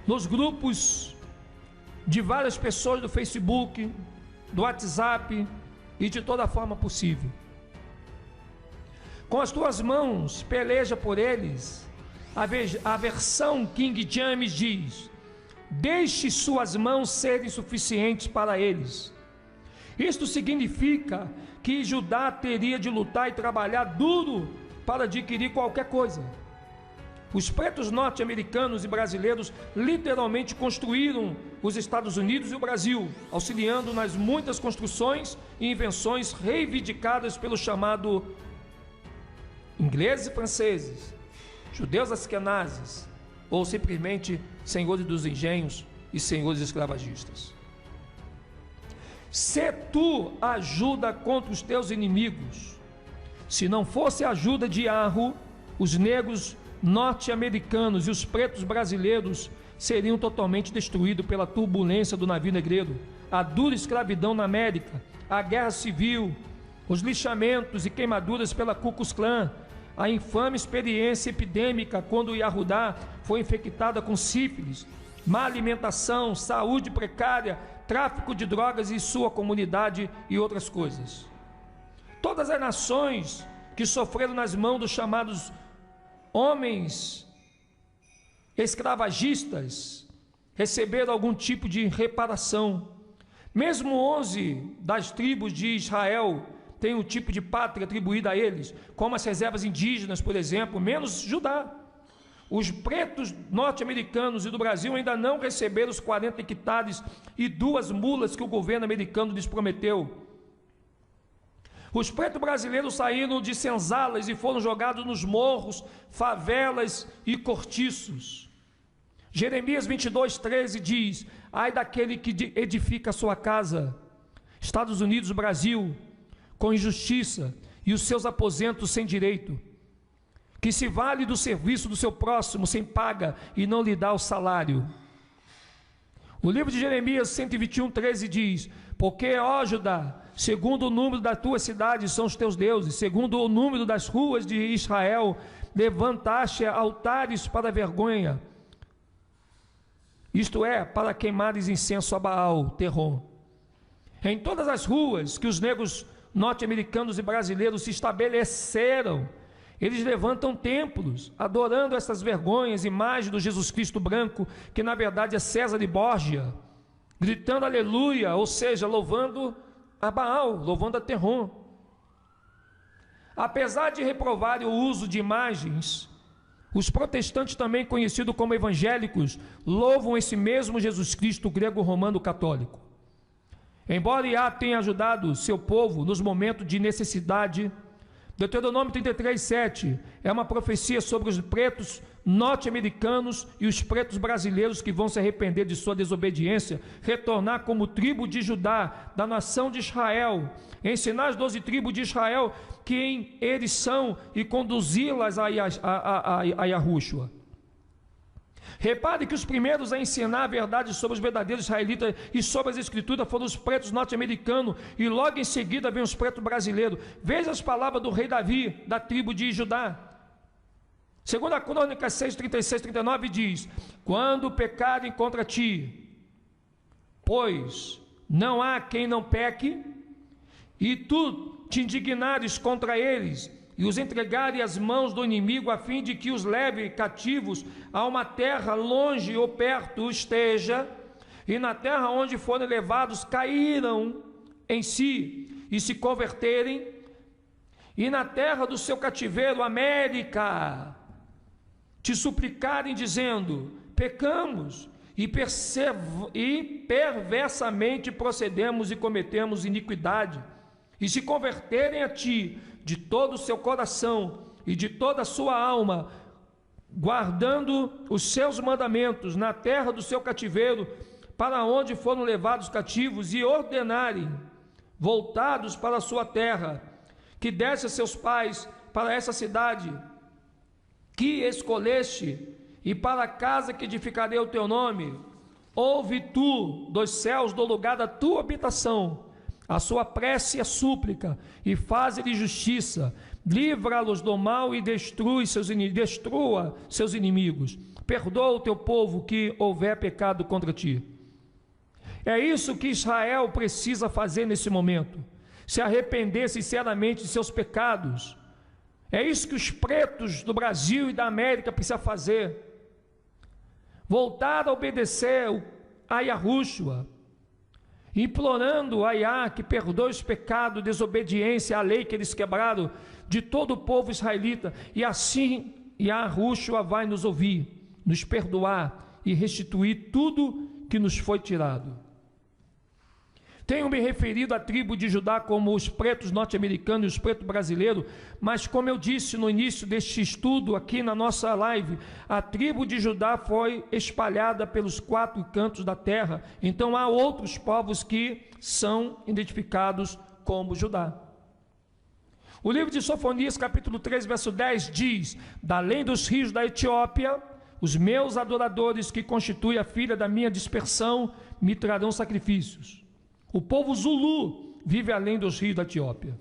nos grupos de várias pessoas do Facebook, do WhatsApp e de toda forma possível. Com as tuas mãos peleja por eles. A versão King James diz: deixe suas mãos serem suficientes para eles. Isto significa que Judá teria de lutar e trabalhar duro para adquirir qualquer coisa. Os pretos norte-americanos e brasileiros literalmente construíram os Estados Unidos e o Brasil, auxiliando nas muitas construções e invenções reivindicadas pelo chamado ingleses e franceses, judeus askenazes, ou simplesmente senhores dos engenhos e senhores escravagistas. Se tu ajuda contra os teus inimigos, se não fosse a ajuda de Yahô, os negros norte-americanos e os pretos brasileiros seriam totalmente destruídos pela turbulência do navio negreiro, a dura escravidão na América, a guerra civil, os lixamentos e queimaduras pela Ku Klux Klan, a infame experiência epidêmica quando Yahudá foi infectada com sífilis, má alimentação, saúde precária, tráfico de drogas em sua comunidade e outras coisas. Todas as nações que sofreram nas mãos dos chamados homens escravagistas receberam algum tipo de reparação. Mesmo 11 das tribos de Israel têm um tipo de pátria atribuída a eles, como as reservas indígenas, por exemplo, menos Judá. Os pretos norte-americanos e do Brasil ainda não receberam os 40 hectares e 2 mulas que o governo americano lhes prometeu. Os pretos brasileiros saíram de senzalas e foram jogados nos morros, favelas e cortiços. Jeremias 22:13 diz: ai daquele que edifica a sua casa, Estados Unidos, Brasil, com injustiça, e os seus aposentos sem direito, que se vale do serviço do seu próximo sem paga e não lhe dá o salário. O livro de Jeremias 121:13 diz: porque, ó Judá, segundo o número da tua cidade são os teus deuses, segundo o número das ruas de Israel, levantaste altares para vergonha, isto é, para queimares incenso a Baal, Terrom. Em todas as ruas que os negros norte-americanos e brasileiros se estabeleceram, eles levantam templos, adorando essas vergonhas, imagem do Jesus Cristo branco, que na verdade é César de Borgia, gritando aleluia, ou seja, louvando a Baal, louvando a Terrom. Apesar de reprovarem o uso de imagens, os protestantes, também conhecidos como evangélicos, louvam esse mesmo Jesus Cristo grego-romano católico. Embora Yah tenha ajudado seu povo nos momentos de necessidade, Deuteronômio 33:7 é uma profecia sobre os pretos norte-americanos e os pretos brasileiros que vão se arrepender de sua desobediência, retornar como tribo de Judá, da nação de Israel, ensinar as 12 tribos de Israel quem eles são e conduzi-las a Yahushua. Repare que os primeiros a ensinar a verdade sobre os verdadeiros israelitas e sobre as escrituras foram os pretos norte-americanos, e logo em seguida vem os pretos brasileiros. Veja as palavras do rei Davi, da tribo de Judá. Segundo a Crônica 6:36-39 diz: quando pecarem contra ti, pois não há quem não peque, e tu te indignares contra eles, e os entregarem às mãos do inimigo, a fim de que os leve cativos a uma terra longe ou perto esteja, e na terra onde forem levados caíram em si e se converterem, e na terra do seu cativeiro, América, te suplicarem dizendo: pecamos e perversamente procedemos e cometemos iniquidade, e se converterem a ti de todo o seu coração e de toda a sua alma, guardando os seus mandamentos na terra do seu cativeiro, para onde foram levados cativos, e ordenarem, voltados para a sua terra, que desse a seus pais, para essa cidade que escolheste, e para a casa que edificarei o teu nome, ouve tu dos céus, do lugar da tua habitação, a sua prece e a súplica, e faze-lhe justiça, livra-los do mal e destrua seus inimigos, perdoa o teu povo que houver pecado contra ti. É isso que Israel precisa fazer nesse momento, se arrepender sinceramente de seus pecados. É isso que os pretos do Brasil e da América precisam fazer, voltar a obedecer a Yahushua, implorando a Yah que perdoe os pecados, desobediência à lei que eles quebraram de todo o povo israelita, e assim Yahushua vai nos ouvir, nos perdoar e restituir tudo que nos foi tirado. Tenho me referido à tribo de Judá como os pretos norte-americanos e os pretos brasileiros, mas como eu disse no início deste estudo aqui na nossa live, a tribo de Judá foi espalhada pelos 4 cantos da terra, então há outros povos que são identificados como Judá. O livro de Sofonias, capítulo 3, verso 10 diz: da além dos rios da Etiópia, os meus adoradores que constituem a filha da minha dispersão me trarão sacrifícios. O povo Zulu vive além dos rios da Etiópia.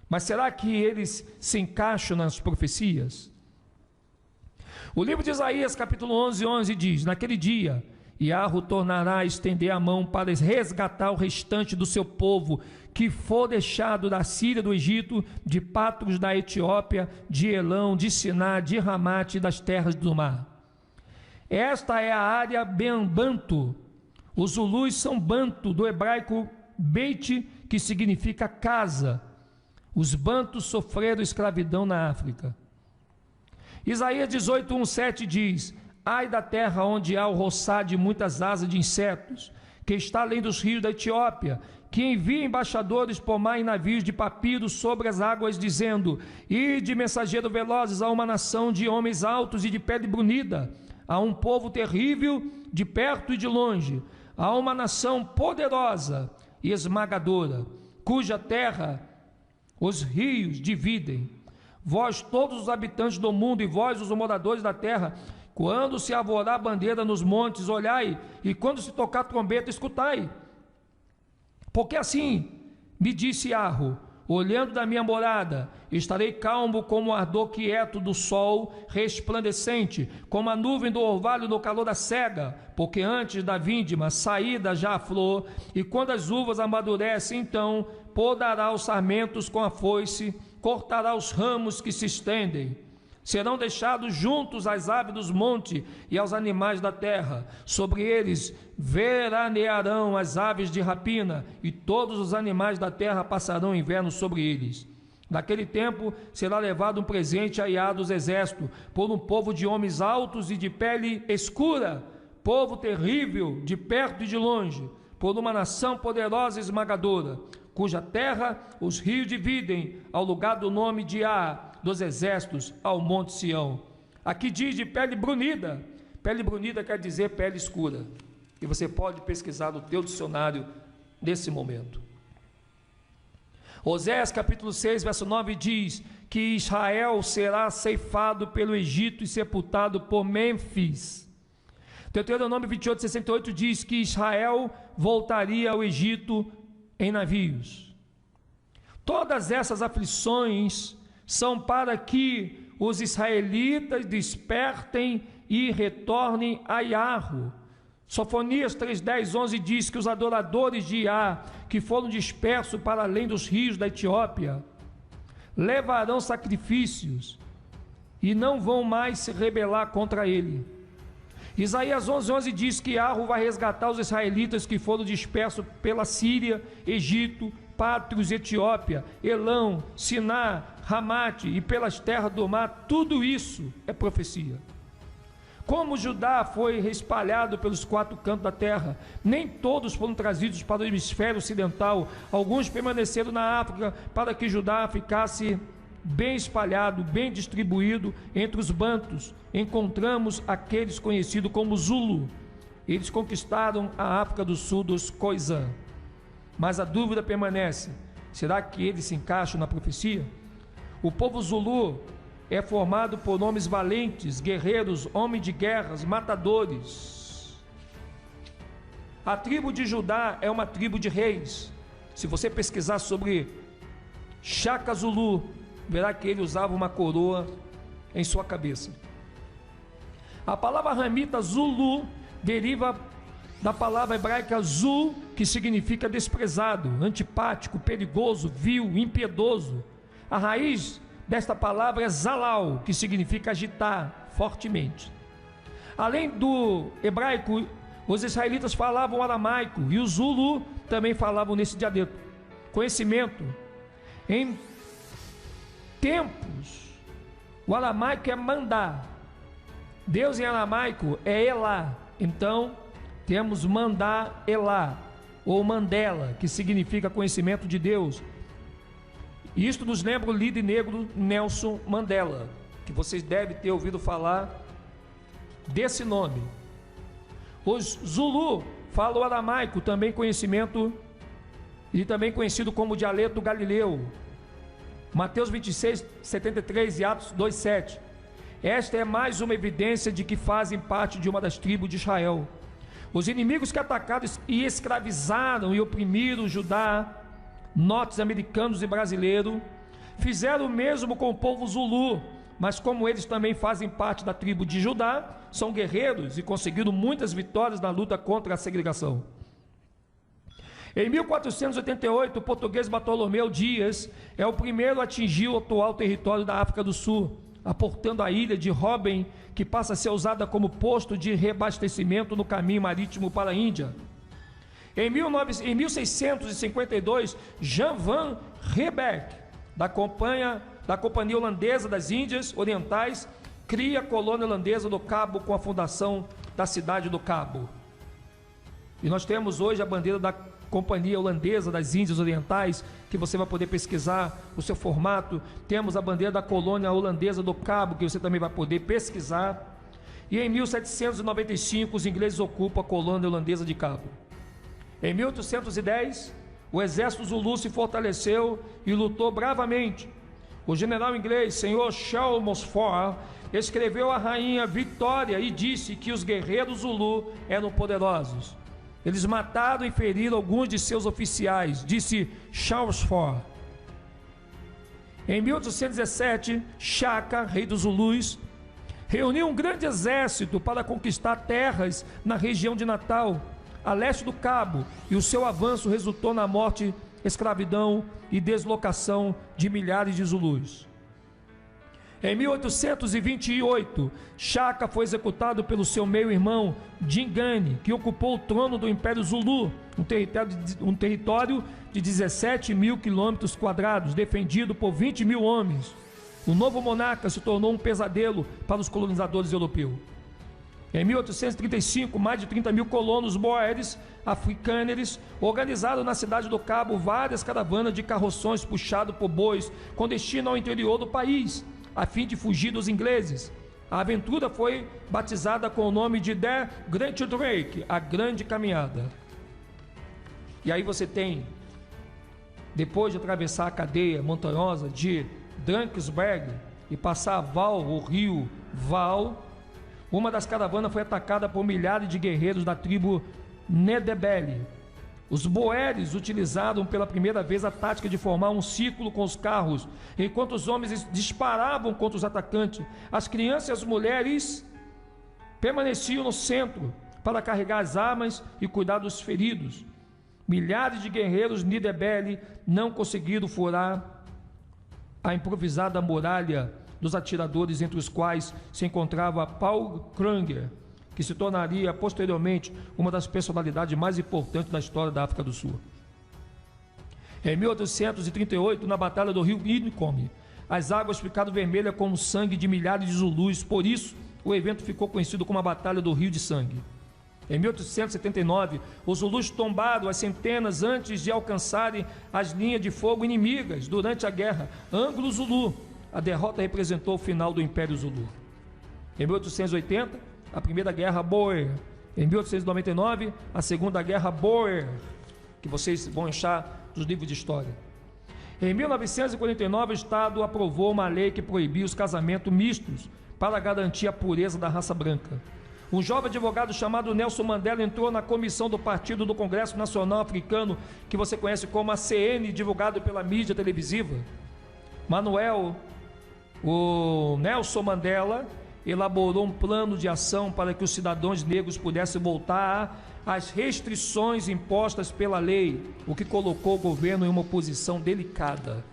Mas será que eles se encaixam nas profecias? O livro de Isaías, capítulo 11 diz: naquele dia, Yahweh tornará a estender a mão para resgatar o restante do seu povo, que for deixado da Síria, do Egito, de Patros da Etiópia, de Elão, de Siná, de Ramate e das terras do mar. Esta é a área Bantu. Os Zulus são Bantu, do hebraico Beit, que significa casa. Os Bantus sofreram escravidão na África. Isaías 18:1-7 diz: ai da terra onde há o roçar de muitas asas de insetos, que está além dos rios da Etiópia, que envia embaixadores por mar em navios de papiro sobre as águas, dizendo: ide, mensageiro velozes, a uma nação de homens altos e de pele brunida, a um povo terrível de perto e de longe, a uma nação poderosa e esmagadora, cuja terra os rios dividem. Vós todos os habitantes do mundo, e vós os moradores da terra, quando se arvorar a bandeira nos montes, olhai, e quando se tocar a trombeta, escutai. Porque assim me disse Yahweh: olhando da minha morada, estarei calmo como o ardor quieto do sol resplandecente, como a nuvem do orvalho no calor da cega, porque antes da vindima, saída já a flor, e quando as uvas amadurecem, então podará os sarmentos com a foice, cortará os ramos que se estendem. Serão deixados juntos às aves dos montes e aos animais da terra. Sobre eles veranearão as aves de rapina, e todos os animais da terra passarão o inverno sobre eles. Naquele tempo será levado um presente a Yah dos exércitos, por um povo de homens altos e de pele escura, povo terrível de perto e de longe, por uma nação poderosa e esmagadora, cuja terra os rios dividem, ao lugar do nome de Yah dos exércitos, ao monte Sião. Aqui diz de pele brunida. Pele brunida quer dizer pele escura, e você pode pesquisar no teu dicionário nesse momento. Oséias capítulo 6, verso 9 diz que Israel será ceifado pelo Egito e sepultado por Mênfis. Deuteronômio 28:68 diz que Israel voltaria ao Egito em navios. Todas essas aflições são para que os israelitas despertem e retornem a Yahweh. Sofonias 3:10-11 diz que os adoradores de Yah, que foram dispersos para além dos rios da Etiópia, levarão sacrifícios e não vão mais se rebelar contra ele. Isaías 11:11 diz que Arro vai resgatar os israelitas que foram dispersos pela Síria, Egito, Pátrios, Etiópia, Elão, Siná, Ramate e pelas terras do mar. Tudo isso é profecia. Como Judá foi espalhado pelos 4 cantos da terra, nem todos foram trazidos para o hemisfério ocidental. Alguns permaneceram na África para que Judá ficasse bem espalhado, bem distribuído entre os bantos. Encontramos aqueles conhecidos como Zulu. Eles conquistaram a África do Sul dos Khoisan. Mas a dúvida permanece: será que eles se encaixam na profecia? O povo Zulu é formado por homens valentes, guerreiros, homens de guerras, matadores. A tribo de Judá é uma tribo de reis. Se você pesquisar sobre Shaka Zulu, verá que ele usava uma coroa em sua cabeça. A palavra ramita Zulu deriva da palavra hebraica Zul, que significa desprezado, antipático, perigoso, vil, impiedoso. A raiz desta palavra é Zalal, que significa agitar fortemente. Além do hebraico, os israelitas falavam aramaico e os Zulu também falavam nesse dialeto. Conhecimento: em tempos, o aramaico é mandar. Deus em aramaico é Elá. Então, temos mandar Elá, ou Mandela, que significa conhecimento de Deus. Isto nos lembra o líder negro Nelson Mandela, que vocês devem ter ouvido falar desse nome. Os Zulu falam o aramaico, também conhecido como dialeto galileu. Mateus 26, 73 e Atos 2, 7. Esta é mais uma evidência de que fazem parte de uma das tribos de Israel. Os inimigos que atacaram e escravizaram e oprimiram Judá, norte-americanos e brasileiros, fizeram o mesmo com o povo Zulu, mas como eles também fazem parte da tribo de Judá, são guerreiros e conseguiram muitas vitórias na luta contra a segregação. Em 1488, o português Bartolomeu Dias é o primeiro a atingir o atual território da África do Sul, aportando a ilha de Robben, que passa a ser usada como posto de reabastecimento no caminho marítimo para a Índia. Em 1652, Jan van Riebeeck, da Companhia Holandesa das Índias Orientais, cria a colônia holandesa do Cabo com a fundação da cidade do Cabo. E nós temos hoje a bandeira da Companhia Holandesa das Índias Orientais, que você vai poder pesquisar o seu formato. Temos a bandeira da colônia holandesa do Cabo, que você também vai poder pesquisar. E em 1795, os ingleses ocupam a colônia holandesa de Cabo. Em 1810, o exército Zulu se fortaleceu e lutou bravamente. O general inglês, Sr. Chelmsford, escreveu à rainha Vitória e disse que os guerreiros Zulu eram poderosos. Eles mataram e feriram alguns de seus oficiais, disse Chelmsford. Em 1817, Shaka, rei dos Zulus, reuniu um grande exército para conquistar terras na região de Natal, a leste do Cabo, e o seu avanço resultou na morte, escravidão e deslocação de milhares de Zulus. Em 1828, Shaka foi executado pelo seu meio-irmão Dingane, que ocupou o trono do Império Zulu, um território de 17 mil quilômetros quadrados, defendido por 20 mil homens. O novo monarca se tornou um pesadelo para os colonizadores europeus. Em 1835, mais de 30 mil colonos boeres africanos organizaram na cidade do Cabo várias caravanas de carroções puxadas por bois com destino ao interior do país, a fim de fugir dos ingleses. A aventura foi batizada com o nome de The Great Trek, a Grande Caminhada. E aí você tem, depois de atravessar a cadeia montanhosa de Drakensberg e passar o rio Val, uma das caravanas foi atacada por milhares de guerreiros da tribo Ndebele. Os boeres utilizaram pela primeira vez a tática de formar um círculo com os carros, enquanto os homens disparavam contra os atacantes. As crianças e as mulheres permaneciam no centro para carregar as armas e cuidar dos feridos. Milhares de guerreiros Ndebele não conseguiram furar a improvisada muralha dos atiradores, entre os quais se encontrava Paul Kruger, que se tornaria posteriormente uma das personalidades mais importantes da história da África do Sul. Em 1838, na Batalha do Rio Inicome, as águas ficaram vermelhas com o sangue de milhares de Zulus, por isso o evento ficou conhecido como a Batalha do Rio de Sangue. Em 1879, os Zulus tombaram as centenas antes de alcançarem as linhas de fogo inimigas durante a guerra Anglo-Zulu. A derrota representou o final do Império Zulu. Em 1880, a Primeira Guerra Boer. Em 1899, a Segunda Guerra Boer, que vocês vão achar dos livros de história. Em 1949, o Estado aprovou uma lei que proibia os casamentos mistos para garantir a pureza da raça branca. Um jovem advogado chamado Nelson Mandela entrou na comissão do Partido do Congresso Nacional Africano, que você conhece como a CN, divulgado pela mídia televisiva. O Nelson Mandela elaborou um plano de ação para que os cidadãos negros pudessem voltar às restrições impostas pela lei, o que colocou o governo em uma posição delicada.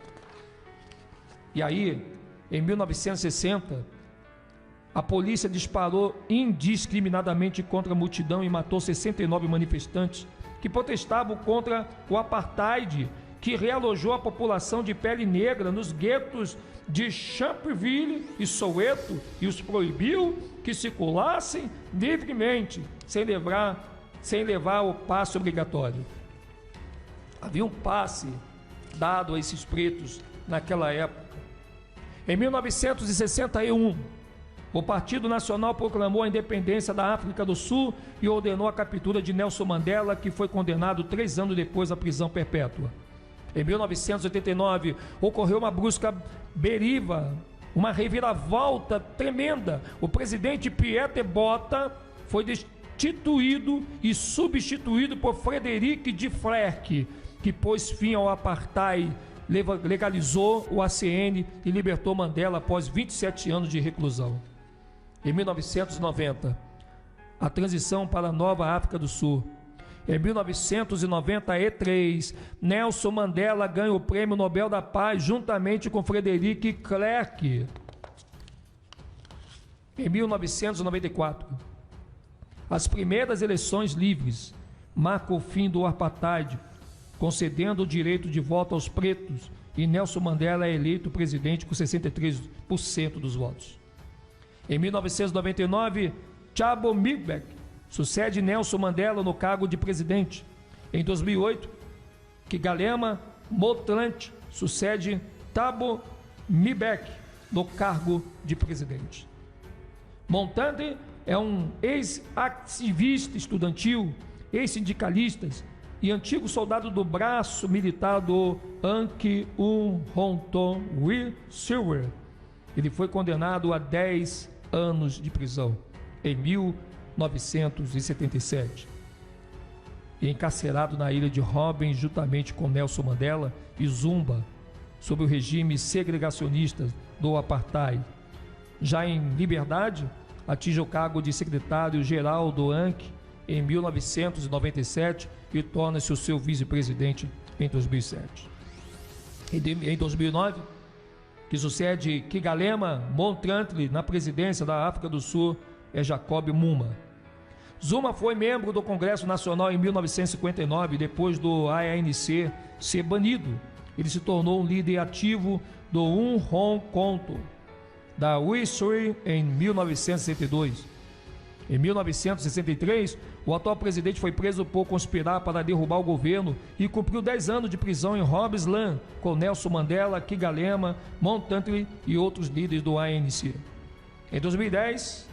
E aí, em 1960, a polícia disparou indiscriminadamente contra a multidão e matou 69 manifestantes que protestavam contra o apartheid, que realojou a população de pele negra nos guetos de Sharpeville e Soweto e os proibiu que circulassem livremente, sem levar o passe obrigatório. Havia um passe dado a esses pretos naquela época. Em 1961, o Partido Nacional proclamou a independência da África do Sul e ordenou a captura de Nelson Mandela, que foi condenado 3 anos depois à prisão perpétua. Em 1989, ocorreu uma brusca deriva, uma reviravolta tremenda. O presidente Pieter Botha foi destituído e substituído por Frederic de Klerk, que pôs fim ao apartheid, legalizou o ACN e libertou Mandela após 27 anos de reclusão. Em 1990, a transição para a nova África do Sul. Em 1993, Nelson Mandela ganha o Prêmio Nobel da Paz juntamente com Frederic Klerk. Em 1994, as primeiras eleições livres marcam o fim do apartheid, concedendo o direito de voto aos pretos, e Nelson Mandela é eleito presidente com 63% dos votos. Em 1999, Thabo Mbeki sucede Nelson Mandela no cargo de presidente. Em 2008, Kgalema Motlanthe sucede Thabo Mbeki no cargo de presidente. Motlanthe é um ex-ativista estudantil, ex-sindicalista e antigo soldado do braço militar do Anki-Uhonton Silver. Ele foi condenado a 10 anos de prisão em 1977 e encarcerado na ilha de Robben juntamente com Nelson Mandela e Zumba, sob o regime segregacionista do apartheid. Já em liberdade, atinge o cargo de secretário-geral do ANC em 1997 e torna-se o seu vice-presidente em 2007. Em 2009, que sucede Kgalema Motlanthe na presidência da África do Sul é Jacob Zuma. Zuma foi membro do Congresso Nacional em 1959, depois do ANC ser banido. Ele se tornou um líder ativo do Umkhonto da Wisuri em 1962. Em 1963, o atual presidente foi preso por conspirar para derrubar o governo e cumpriu 10 anos de prisão em Robertson com Nelson Mandela, Kgalema Motlanthe e outros líderes do ANC. Em 2010,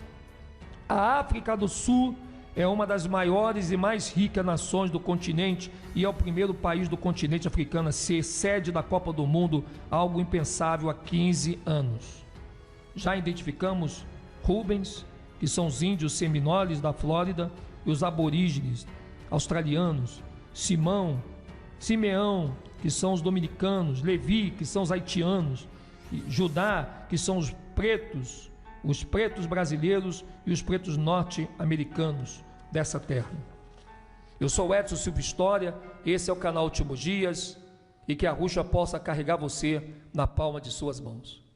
a África do Sul é uma das maiores e mais ricas nações do continente e é o primeiro país do continente africano a ser sede da Copa do Mundo, algo impensável há 15 anos. Já identificamos Rubens, que são os índios seminoles da Flórida, e os aborígenes australianos, Simeão, que são os dominicanos, Levi, que são os haitianos, e Judá, que são os pretos brasileiros e os pretos norte-americanos dessa terra. Eu sou Edson Silva História, esse é o canal Últimos Dias, e que a Ruxa possa carregar você na palma de suas mãos.